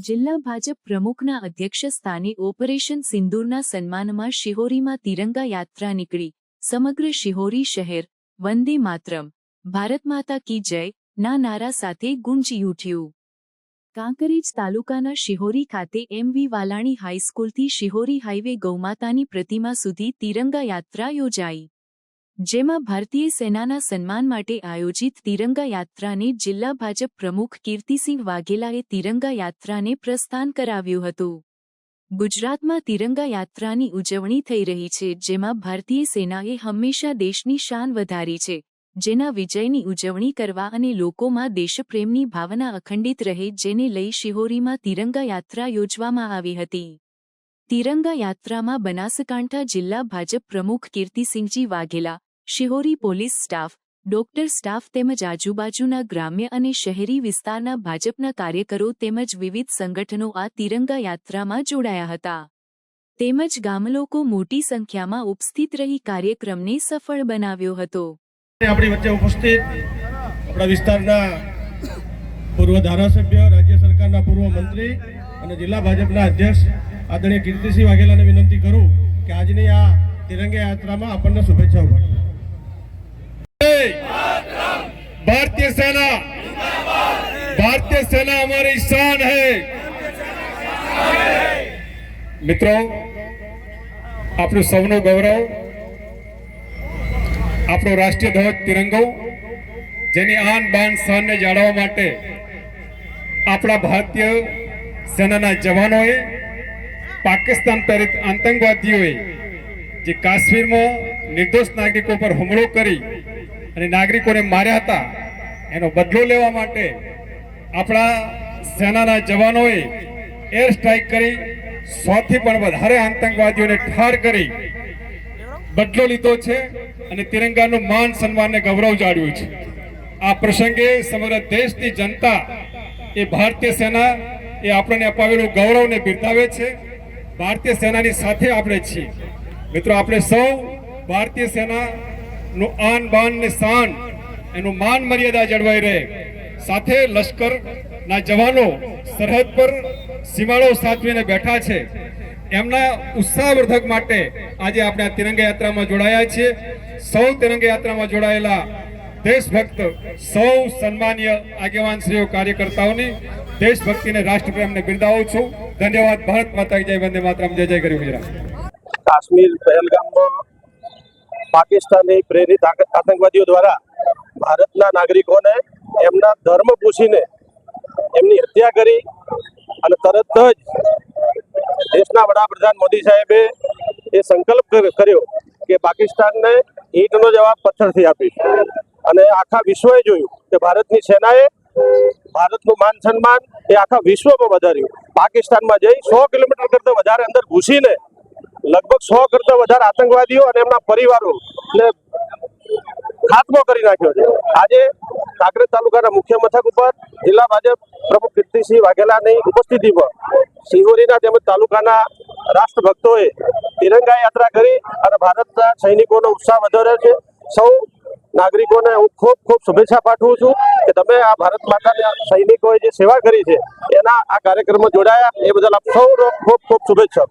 જિલ્લા ભાજપ પ્રમુખના અધ્યક્ષસ્થાને ઓપરેશન સિંદૂરના સન્માનમાં શિહોરીમાં તિરંગા યાત્રા નીકળી સમગ્ર શિહોરી શહેર વંદે માતરમ ભારત માતા કી જય ના નારા સાથે ગુંજી ઉઠ્યું। કાંકરેજ તાલુકાના શિહોરી ખાતે એમ.વી. વાલાણી હાઈસ્કૂલથી શિહોરી હાઈવે ગૌમાતાની પ્રતિમા સુધી તિરંગા યાત્રા યોજાઈ, જેમાં ભારતીય સેનાના સન્માન માટે આયોજિત તિરંગા યાત્રાને જિલ્લા ભાજપ પ્રમુખ કીર્તિસિંહ વાઘેલાએ તિરંગા યાત્રાને પ્રસ્થાન કરાવ્યું હતું। ગુજરાતમાં તિરંગા યાત્રાની ઉજવણી થઈ રહી છે, જેમાં ભારતીય સેનાએ હંમેશા દેશની શાન વધારી છે, જેના વિજયની ઉજવણી કરવા અને લોકોમાં દેશપ્રેમની ભાવના અખંડિત રહે, જેને લઈ શિહોરીમાં તિરંગા યાત્રા યોજવામાં આવી હતી। તિરંગા યાત્રામાં બનાસકાંઠા જિલ્લા ભાજપ પ્રમુખ Kirtisinhji Vaghela, Shihori police staff, doctor staff તેમજ આજુબાજુના ગ્રામ્ય અને શહેરી વિસ્તારના ભાજપના કાર્યકરો તેમજ વિવિધ સંગઠનો આ તિરંગા યાત્રામાં જોડાયા હતા, તેમજ ગામલોકો મોટી સંખ્યામાં ઉપસ્થિત રહી કાર્યક્રમને સફળ બનાવ્યો હતો। આપણી વચ્ચે ઉપસ્થિત આપણા વિસ્તારના પૂર્વ ધારાસભ્ય, રાજ્ય સરકારના પૂર્વ મંત્રી અને જિલ્લા ભાજપના અધ્યક્ષ આદરણીય કીર્તિસિંહ વાઘેલાને વિનંતી કરું કે આજની આ તિરંગા યાત્રામાં આપણને શુભેચ્છાઓ પાઠવો। भारतीय सेना हमारी शान है। मित्रों, આપણું સૌનું ગૌરવ, આપણો રાષ્ટ્રીય ધ્વજ તિરંગો, જેની આન બાન શાનને જાળવવા માટે આપણા ભારતીય સેનાના જવાનોએ પાકિસ્તાન પ્રેરિત આતંકવાદીઓએ જે કાશ્મીરમાં નિર્દોષ નાગરિકો પર હુમલો કરી અને નાગરિકોને માર્યા હતા, એનો બદલો લેવા માટે આપણા સેનાના જવાનોએ એર સ્ટ્રાઇક કરી 100થી પણ વધારે આતંકવાદીઓને ઠાર કરી બદલો લીધો છે અને તિરંગાનું માન સન્માનને ગૌરવ જાળવ્યું છે। આ પ્રસંગે સમગ્ર દેશની જનતા એ ભારતીય સેના એ આપણને અપાવેલું ગૌરવને બિરદાવે છે। ભારતીય સેનાની સાથે આપણે છીએ। મિત્રો, આપણે સૌ ભારતીય સેનાનું આન બાન ને શાન, એનું માન મર્યાદા જળવાઈ રહે, સાથે લશ્કરના જવાનો સરહદ પર સીમાડો સાચવીને બેઠા છે, એમના ઉત્સાહવર્ધક માટે આજે આપણે આ તિરંગા યાત્રામાં જોડાયા છીએ। સૌ તિરંગા યાત્રામાં જોડાયેલા દેશભક્ત, સૌ સન્માનીય આગેવાનશ્રીઓ, કાર્યકર્તાઓની દેશભક્તિને, રાષ્ટ્રપ્રેમને બિરદાવું છું। ધન્યવાદ। ભારત માતા કી જય, વંદે માતરમ, જય જય કરી ગુજરાત। કાશ્મીર પહેલગામમાં પાકિસ્તાની પ્રેરિત આતંકવાદીઓ દ્વારા ભારતના નાગરિકોને એમના ધર્મ પૂછીને એમની હત્યા કરી અને તરત જ દેશના વડાપ્રધાન મોદી સાહેબે એ સંકલ્પ કર્યો કે પાકિસ્તાનને ઈંટનો જવાબ પથ્થરથી આપીશું, અને આખા વિશ્વએ જોયું કે ભારતની સેનાએ ભારતનું માન સન્માન એ આખા વિશ્વમાં વધાર્યું। પાકિસ્તાનમાં જઈ 100 કિલોમીટર કરતાં વધારે અંદર ઘૂસીને લગભગ 100 કરતાં વધારે આતંકવાદીઓ અને એમના પરિવારોને ખાત્મો કરી નાખ્યો છે। આજે કાંકરેજ તાલુકાના મુખ્ય મથક ઉપર જિલ્લા ભાજપ પ્રમુખ કીર્તિસિંહ વાઘેલાની ઉપસ્થિતિમાં શિહોરીના તેમજ તાલુકાના રાષ્ટ્રભક્તોએ તિરંગા યાત્રા કરી અને ભારતના સૈનિકોનો ઉત્સાહ વધાર્યો છે। સૌ નાગરિકોને હું ખૂબ ખૂબ શુભેચ્છા પાઠવું છું કે તમે આ ભારત માતાના સૈનિકોએ જે સેવા કરી છે એના આ કાર્યક્રમમાં જોડાયા, એ બદલ આપ સૌનો ખૂબ ખૂબ શુભેચ્છા।